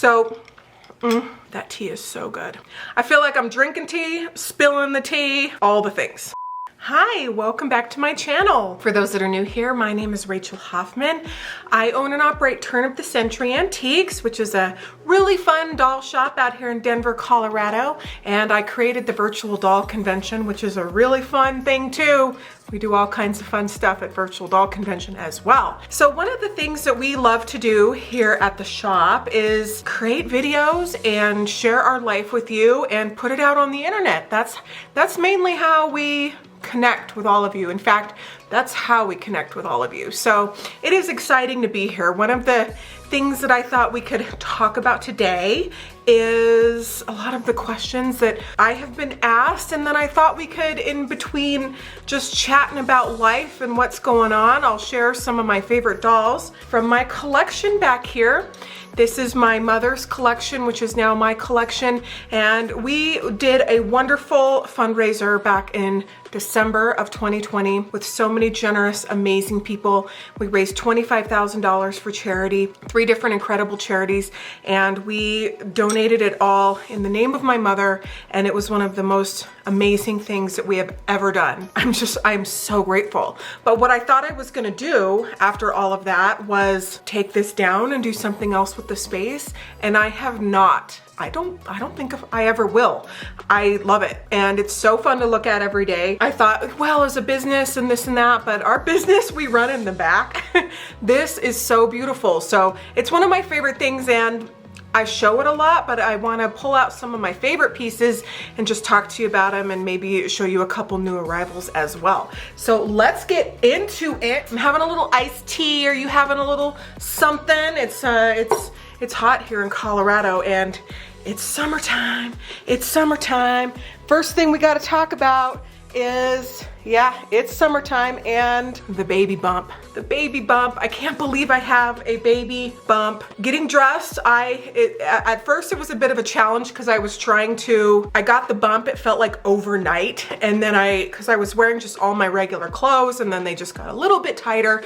So, that tea is so good. I feel like I'm drinking tea, spilling the tea, all the things. Hi, welcome back to my channel. For those that are new here, my name is Rachel Hoffman. I own and operate Turn of the Century Antiques, which is a really fun doll shop out here in Denver, Colorado. And I created the Virtual Doll Convention, which is a really fun thing too. We do all kinds of fun stuff at Virtual Doll Convention as well. So one of the things that we love to do here at the shop is create videos and share our life with you and put it out on the internet. That's mainly how we connect with all of you. In fact, that's how we connect with all of you. So it is exciting to be here. One of the things that I thought we could talk about today is a lot of the questions that I have been asked, and then I thought we could, in between just chatting about life and what's going on, I'll share some of my favorite dolls from my collection back here. This is my mother's collection, which is now my collection, and we did a wonderful fundraiser back in December of 2020 with so many generous, amazing people. We raised $25,000 for charity, 3 different incredible charities, and we donated it all in the name of my mother, and it was one of the most amazing things that we have ever done. I'm so grateful. But what I thought I was gonna do after all of that was take this down and do something else with the space, and I have not. I don't think I ever will. I love it, and it's so fun to look at every day. I thought, well, as a business and this and that, but our business we run in the back. This is so beautiful. So it's one of my favorite things, and I show it a lot, but I want to pull out some of my favorite pieces and just talk to you about them and maybe show you a couple new arrivals as well. So let's get into it. I'm having a little iced tea. Are you having a little something? It's hot here in Colorado, and it's summertime. It's summertime. First thing we got to talk about is, yeah, it's summertime and the baby bump. The baby bump. I can't believe I have a baby bump. Getting dressed, at first it was a bit of a challenge because I got the bump, it felt like overnight, and then because I was wearing just all my regular clothes, and then they just got a little bit tighter.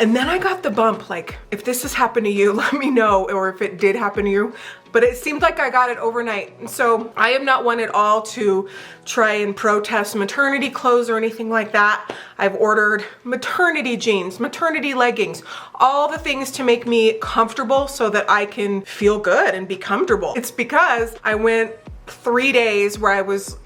And then I got the bump. Like, if this has happened to you, let me know, or if it did happen to you. But it seemed like I got it overnight. And so I am not one at all to try and protest maternity clothes or anything like that. I've ordered maternity jeans, maternity leggings, all the things to make me comfortable so that I can feel good and be comfortable. It's because I went 3 days where I was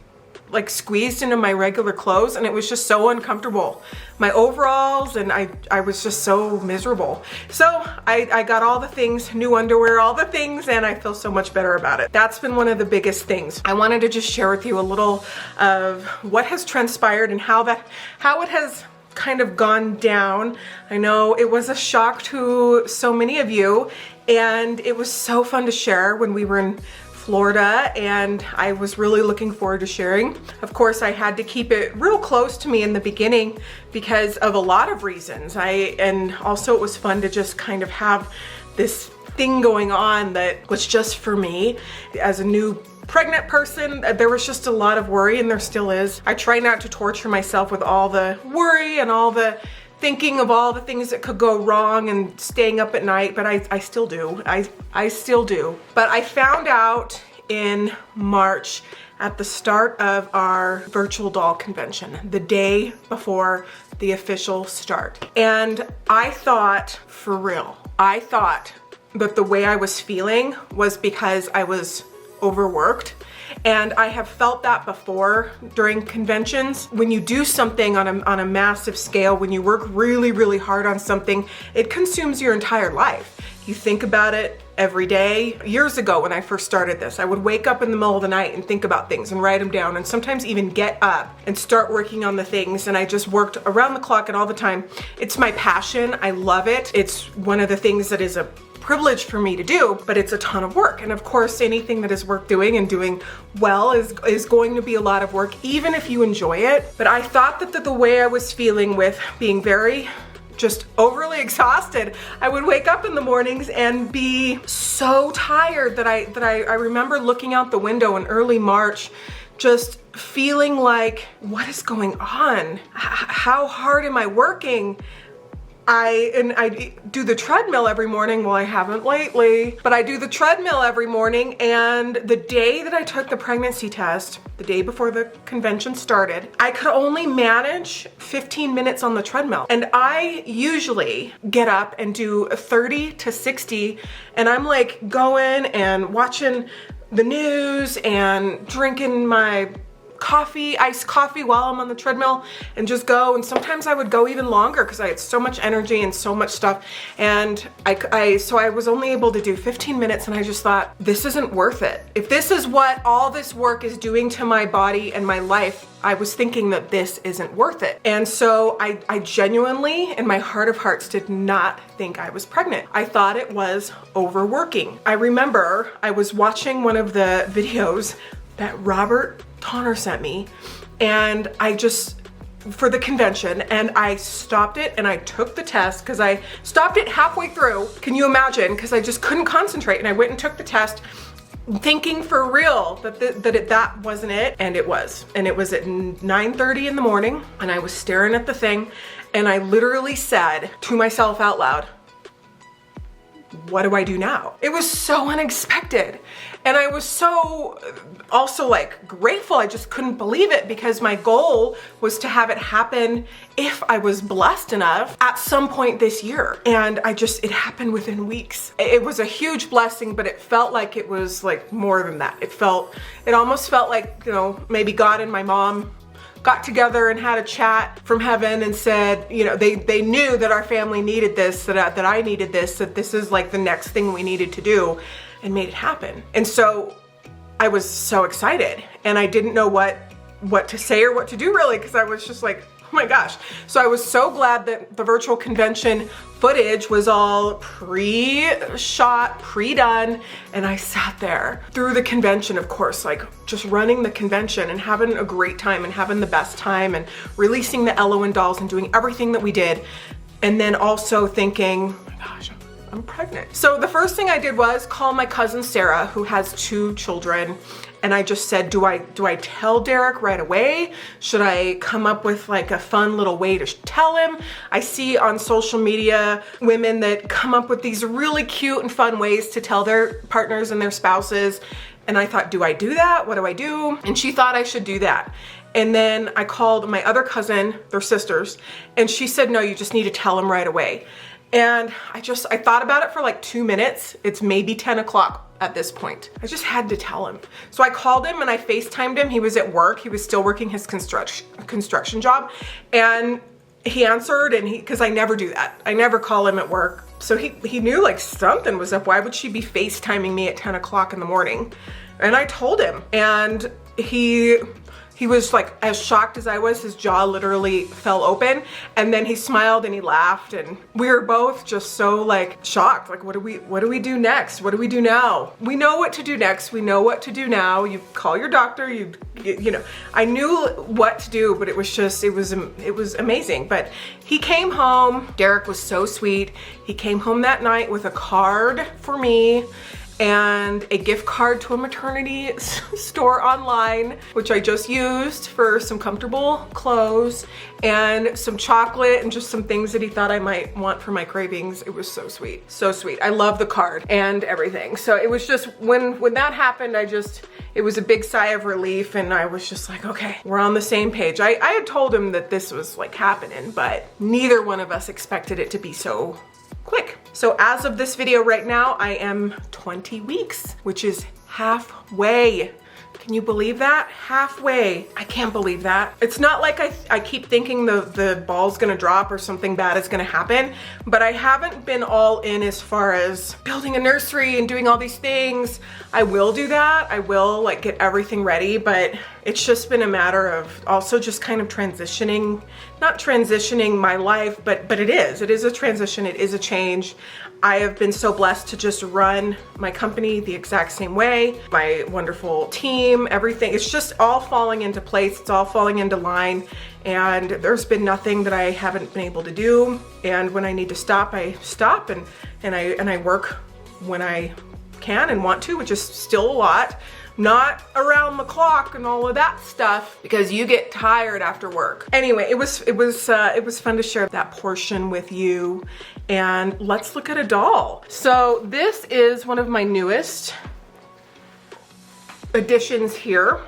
like squeezed into my regular clothes, and it was just so uncomfortable. My overalls, and I was just so miserable. So I got all the things, new underwear, all the things, and I feel so much better about it. That's been one of the biggest things. I wanted to just share with you a little of what has transpired and how it has kind of gone down. I know it was a shock to so many of you, and it was so fun to share when we were in Florida, and I was really looking forward to sharing. Of course, I had to keep it real close to me in the beginning because of a lot of reasons. And also it was fun to just kind of have this thing going on that was just for me. As a new pregnant person, there was just a lot of worry, and there still is. I try not to torture myself with all the worry and all the thinking of all the things that could go wrong and staying up at night, but I still do. I still do. But I found out in March at the start of our virtual doll convention, the day before the official start. And I thought, for real, I thought that the way I was feeling was because I was overworked. And I have felt that before during conventions. When you do something on a massive scale, when you work really, really hard on something, it consumes your entire life. You think about it every day. Years ago when I first started this, I would wake up in the middle of the night and think about things and write them down, and sometimes even get up and start working on the things, and I just worked around the clock and all the time. It's my passion. I love it. It's one of the things that is a privilege for me to do, but it's a ton of work. And of course, anything that is worth doing and doing well is going to be a lot of work, even if you enjoy it. But I thought that the way I was feeling with being very just overly exhausted, I would wake up in the mornings and be so tired that I remember looking out the window in early March, just feeling like, what is going on? How hard am I working? I do the treadmill every morning. Well, I haven't lately, but I do the treadmill every morning. And the day that I took the pregnancy test, the day before the convention started, I could only manage 15 minutes on the treadmill. And I usually get up and do 30 to 60, and I'm like going and watching the news and drinking my coffee, iced coffee while I'm on the treadmill, and just go. And sometimes I would go even longer because I had so much energy and so much stuff. And so I was only able to do 15 minutes, and I just thought, this isn't worth it. If this is what all this work is doing to my body and my life, I was thinking that this isn't worth it. And so I genuinely, in my heart of hearts, did not think I was pregnant. I thought it was overworking. I remember I was watching one of the videos that Robert Tonner sent me, and for the convention, and I stopped it and I took the test because I stopped it halfway through. Can you imagine? Because I just couldn't concentrate, and I went and took the test thinking for real that wasn't it, and it was. And it was at 9:30 in the morning, and I was staring at the thing, and I literally said to myself out loud, what do I do now? It was so unexpected. And I was so also like grateful. I just couldn't believe it, because my goal was to have it happen, if I was blessed enough, at some point this year. And it happened within weeks. It was a huge blessing, but it felt like it was like more than that. It almost felt like, you know, maybe God and my mom got together and had a chat from heaven and said, you know, they knew that our family needed this, that I needed this, that this is like the next thing we needed to do, and made it happen. And so I was so excited, and I didn't know what to say or what to do really, because I was just like, oh my gosh. So I was so glad that the virtual convention footage was all pre-shot, pre-done, and I sat there through the convention, of course, like just running the convention and having a great time and having the best time and releasing the Raggedy Ann Dolls and doing everything that we did. And then also thinking, oh my gosh, I'm pregnant. So the first thing I did was call my cousin Sarah, who has 2 children. And I just said, do I tell Derek right away? Should I come up with like a fun little way to tell him? I see on social media women that come up with these really cute and fun ways to tell their partners and their spouses. And I thought, do I do that? What do I do? And she thought I should do that. And then I called my other cousin, they're sisters, and she said, no, you just need to tell him right away. And I thought about it for like 2 minutes. It's maybe 10 o'clock at this point. I just had to tell him. So I called him and I FaceTimed him. He was at work. He was still working his construction job. And he answered, and because I never do that. I never call him at work. So he knew like something was up. Why would she be FaceTiming me at 10 o'clock in the morning? And I told him, and he was like as shocked as I was. His jaw literally fell open, and then he smiled and he laughed, and we were both just so like shocked. Like, what do we do next? What do we do now? We know what to do next. We know what to do now. You call your doctor. You know, I knew what to do, but it was amazing. But he came home. Derek was so sweet. He came home that night with a card for me and a gift card to a maternity store online, which I just used for some comfortable clothes, and some chocolate and just some things that he thought I might want for my cravings. It was so sweet, so sweet. I love the card and everything. So it was just, when that happened, it was a big sigh of relief, and I was just like, okay, we're on the same page. I had told him that this was like happening, but neither one of us expected it to be so quick. So as of this video right now, I am 20 weeks, which is halfway. Can you believe that? Halfway. I can't believe that. It's not like I keep thinking the ball's gonna drop or something bad is gonna happen, but I haven't been all in as far as building a nursery and doing all these things. I will do that. I will like get everything ready, but it's just been a matter of also just kind of transitioning, not transitioning my life, but it is a transition. It is a change. I have been so blessed to just run my company the exact same way. My wonderful team, everything. It's just all falling into place. It's all falling into line. And there's been nothing that I haven't been able to do. And when I need to stop, I stop, and I work when I can and want to, which is still a lot. not around the clock and all of that stuff, because you get tired after work. Anyway, it was fun to share that portion with you. And let's look at a doll. So this is one of my newest additions here.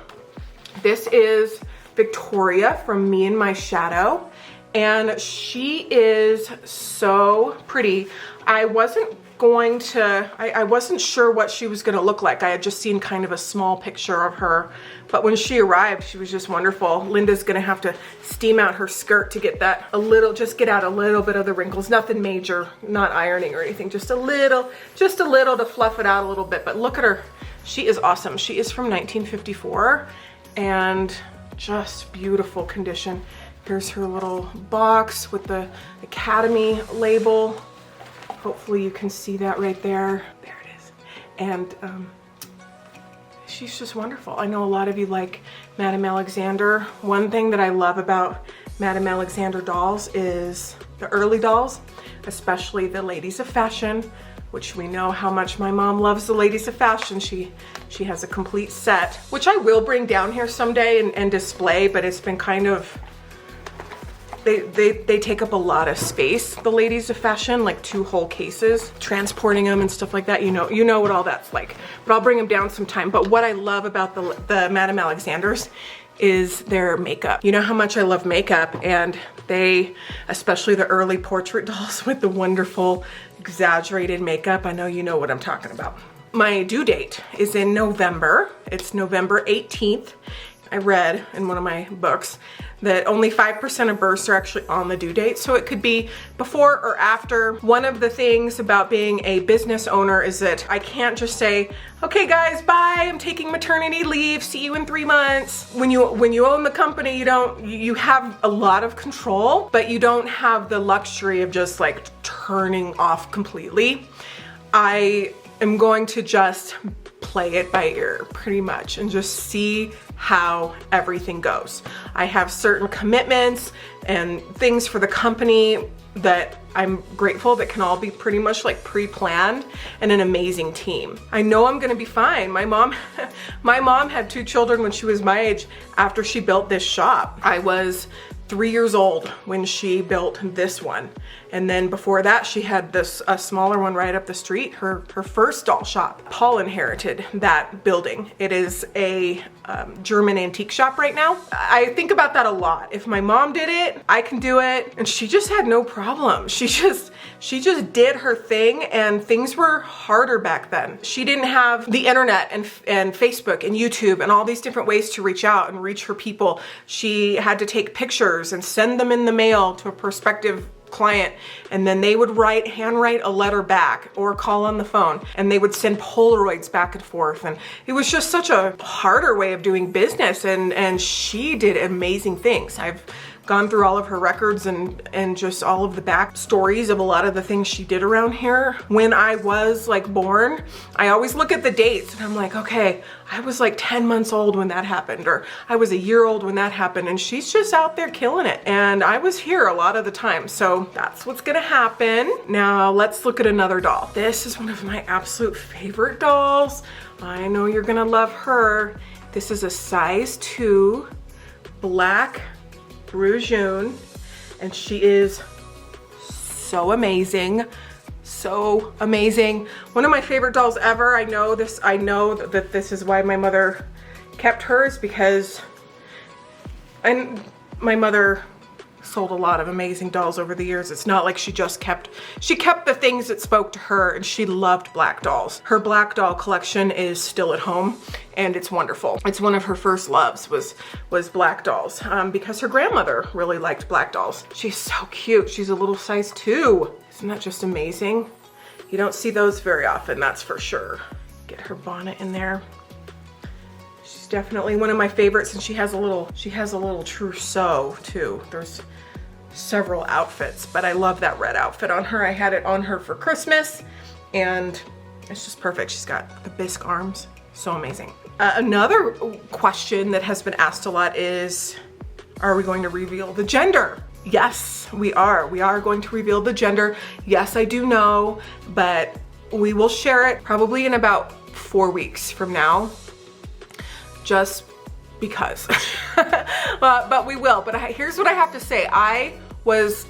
This is Victoria from Me and My Shadow, and she is so pretty. I wasn't sure what she was gonna look like. I had just seen kind of a small picture of her, but when she arrived, she was just wonderful. Linda's gonna have to steam out her skirt to get that just get out a little bit of the wrinkles. Nothing major, not ironing or anything, just a little to fluff it out a little bit. But look at her, she is awesome. She is from 1954 and just beautiful condition. Here's her little box with the Academy label. Hopefully you can see that right there. There it is. And she's just wonderful. I know a lot of you like Madame Alexander. One thing that I love about Madame Alexander dolls is the early dolls, especially the ladies of fashion, which we know how much my mom loves the ladies of fashion. She has a complete set, which I will bring down here someday and display, but it's been kind of, they take up a lot of space, the ladies of fashion, like 2 whole cases, transporting them and stuff like that. You know what all that's like, but I'll bring them down sometime. But what I love about the Madame Alexanders is their makeup. You know how much I love makeup, and they, especially the early portrait dolls with the wonderful exaggerated makeup. I know you know what I'm talking about. My due date is in November. It's November 18th. I read in one of my books that only 5% of births are actually on the due date, so it could be before or after. One of the things about being a business owner is that I can't just say, okay guys, bye, I'm taking maternity leave, see you in 3 months. When you own the company, you have a lot of control, but you don't have the luxury of just like turning off completely. I am going to just play it by ear pretty much and just see how everything goes. I have certain commitments and things for the company that I'm grateful that can all be pretty much like pre-planned, and an amazing team. I know I'm gonna be fine. My mom had 2 children when she was my age after she built this shop. I was 3 years old when she built this one. And then before that, she had a smaller one right up the street, her first doll shop. Paul inherited that building. It is a German antique shop right now. I think about that a lot. If my mom did it, I can do it. And she just had no problem. She just did her thing, and things were harder back then. She didn't have the internet and Facebook and YouTube and all these different ways to reach out and reach her people. She had to take pictures and send them in the mail to a prospective client, and then they would handwrite a letter back or call on the phone, and they would send Polaroids back and forth, and it was just such a harder way of doing business, and she did amazing things. I've gone through all of her records and just all of the back stories of a lot of the things she did around here. When I was like born, I always look at the dates and I'm like, okay, I was like 10 months old when that happened, or I was a year old when that happened, and she's just out there killing it. And I was here a lot of the time, so that's what's gonna happen. Now let's look at another doll. This is one of my absolute favorite dolls. I know you're gonna love her. This is a size 2 black Bru Jne, and she is so amazing. So amazing. One of my favorite dolls ever. I know that this is why my mother kept hers, because my mother sold a lot of amazing dolls over the years. It's not like she kept the things that spoke to her, and she loved black dolls. Her black doll collection is still at home, and it's wonderful. It's one of her first loves was black dolls, because her grandmother really liked black dolls. She's so cute. She's a little size 2. Isn't that just amazing? You don't see those very often, that's for sure. Get her bonnet in there. She's definitely one of my favorites, and she has a little trousseau too. There's several outfits, but I love that red outfit on her. I had it on her for Christmas, and it's just perfect. She's got the bisque arms, so amazing. Another question that has been asked a lot is, are we going to reveal the gender? Yes, we are. We are going to reveal the gender. Yes, I do know, but we will share it probably in about 4 weeks from now. just because. But we will. But here's what I have to say. I was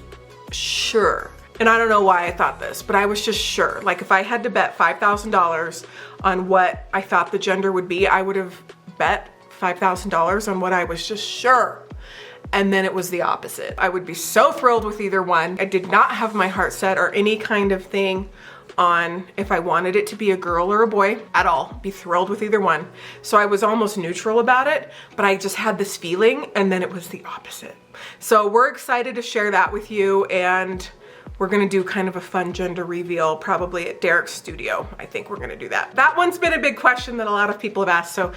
sure, and I don't know why I thought this, but I was just sure. Like if I had to bet $5,000 on what I thought the gender would be, I would have bet $5,000 on what I was just sure. And then it was the opposite. I would be so thrilled with either one. I did not have my heart set or any kind of thing on if I wanted it to be a girl or a boy at all. Be thrilled with either one. So I was almost neutral about it, but I just had this feeling, and then it was the opposite. So we're excited to share that with you, and we're gonna do kind of a fun gender reveal probably at Derek's studio. I think we're gonna do that. That one's been a big question that a lot of people have asked, so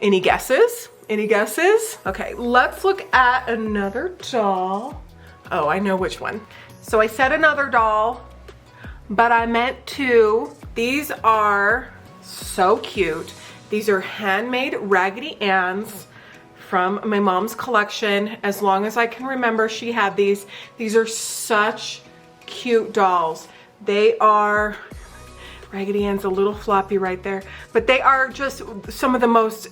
any guesses? Any guesses? Okay, let's look at another doll. Oh, I know which one. So I said another doll, but I meant two. These are so cute. These are handmade Raggedy Anns from my mom's collection. As long as I can remember, she had these. These are such cute dolls. They are, Raggedy Ann's a little floppy right there, but they are just some of the most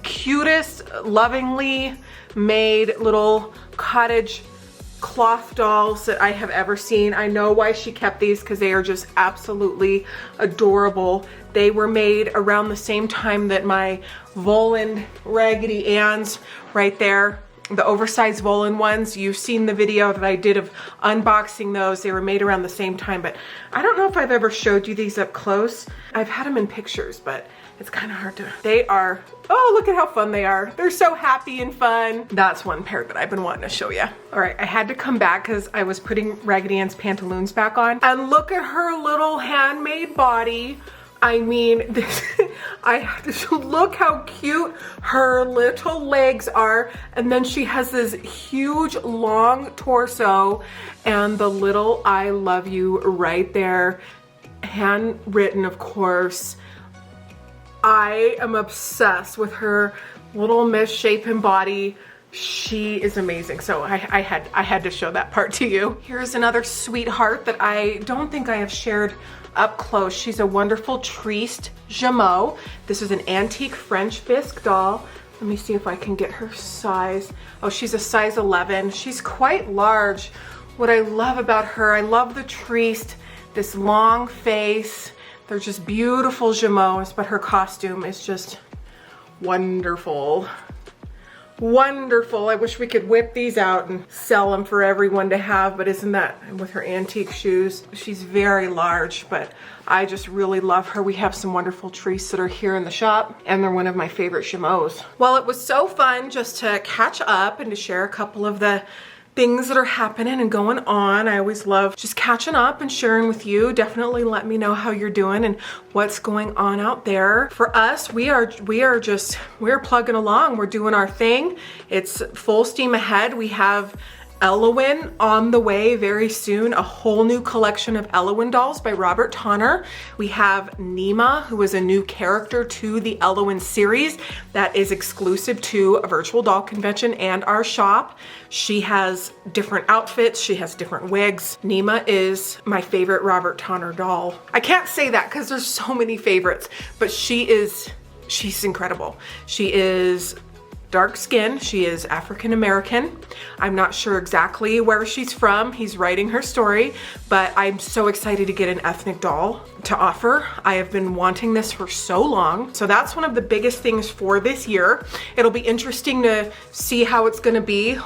cutest, lovingly made little cottage cloth dolls that I have ever seen. I know why she kept these, because they are just absolutely adorable. They were made around the same time that my Voland Raggedy Anns right there, the oversized Voland ones. You've seen the video that I did of unboxing those. They were made around the same time, but I don't know if I've ever showed you these up close. I've had them in pictures, but it's kind of hard to. They are, oh, look at how fun they are. They're so happy and fun. That's one pair that I've been wanting to show you. All right, I had to come back because I was putting Raggedy Ann's pantaloons back on, and look at her little handmade body. I mean, this, look how cute her little legs are. And then she has this huge long torso and the little I love you right there. Handwritten, of course. I am obsessed with her little misshapen body. She is amazing. So I had to show that part to you. Here's another sweetheart that I don't think I have shared up close. She's a wonderful Triste Jumeau. This is an antique French bisque doll. Let me see if I can get her size. Oh, she's a size 11. She's quite large. What I love about her, I love the Triste, this long face. They're just beautiful Jumeaus, but her costume is just wonderful. Wonderful. I wish we could whip these out and sell them for everyone to have, but isn't that, with her antique shoes, she's very large, but I just really love her. We have some wonderful Tristes that are here in the shop, and they're one of my favorite Jumeaus. Well, it was so fun just to catch up and to share a couple of the things that are happening and going on. I always love just catching up and sharing with you. Definitely let me know how you're doing and what's going on out there. For us, we're plugging along. We're doing our thing. It's full steam ahead. We have Elowin on the way very soon, a whole new collection of Elowin dolls by Robert Tonner. We have Nema, who is a new character to the Elowin series that is exclusive to a virtual doll convention and our shop. She has different outfits, she has different wigs. Nema is my favorite Robert Tonner doll. I can't say that because there's so many favorites, but she's incredible. She is dark skin. She is African American. I'm not sure exactly where she's from. He's writing her story, but I'm so excited to get an ethnic doll to offer. I have been wanting this for so long. So that's one of the biggest things for this year. It'll be interesting to see how it's gonna be.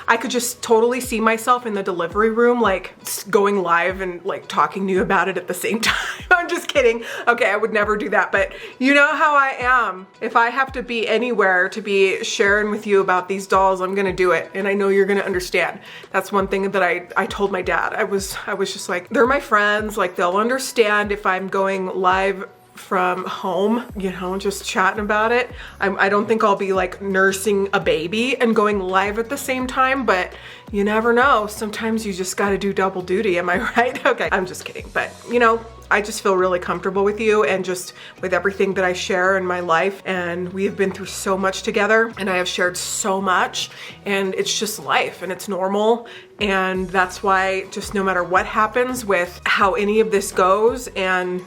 I could just totally see myself in the delivery room, like going live and like talking to you about it at the same time. I'm just kidding. Okay, I would never do that, but you know how I am. If I have to be anywhere to be sharing with you about these dolls, I'm gonna do it. And I know you're gonna understand. That's one thing that I told my dad. I was just like, they're my friends, like they'll understand if I'm going live from home, you know, just chatting about it. I don't think I'll be like nursing a baby and going live at the same time, but you never know. Sometimes you just got to do double duty. Am I right? Okay, I'm just kidding. But you know, I just feel really comfortable with you and just with everything that I share in my life. And we have been through so much together and I have shared so much, and it's just life and it's normal. And that's why just no matter what happens with how any of this goes, and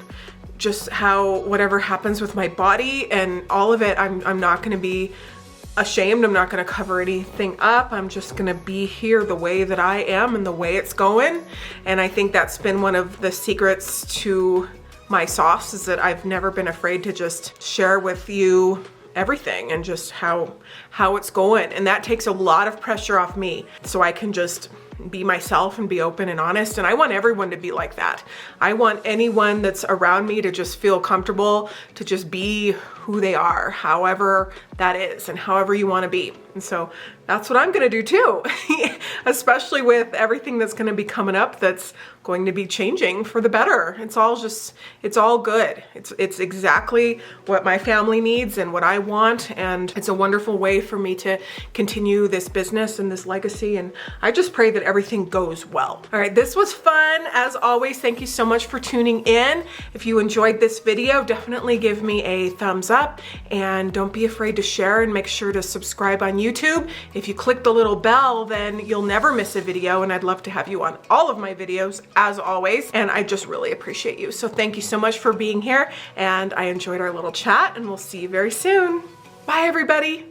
just how whatever happens with my body and all of it, I'm not gonna be ashamed. I'm not gonna cover anything up. I'm just gonna be here the way that I am and the way it's going. And I think that's been one of the secrets to my sauce, is that I've never been afraid to just share with you everything and just how it's going. And that takes a lot of pressure off me, so I can just be myself and be open and honest. And I want everyone to be like that. I want anyone that's around me to just feel comfortable to just be who they are, however that is and however you want to be. And so that's what I'm gonna do too, especially with everything that's gonna be coming up that's going to be changing for the better. It's all good. It's exactly what my family needs and what I want, and it's a wonderful way for me to continue this business and this legacy, and I just pray that everything goes well. All right, this was fun. As always, thank you so much for tuning in. If you enjoyed this video, definitely give me a thumbs up, and don't be afraid to share, and make sure to subscribe on YouTube. If you click the little bell, then you'll never miss a video, and I'd love to have you on all of my videos as always, and I just really appreciate you. So thank you so much for being here, and I enjoyed our little chat, and we'll see you very soon. Bye everybody.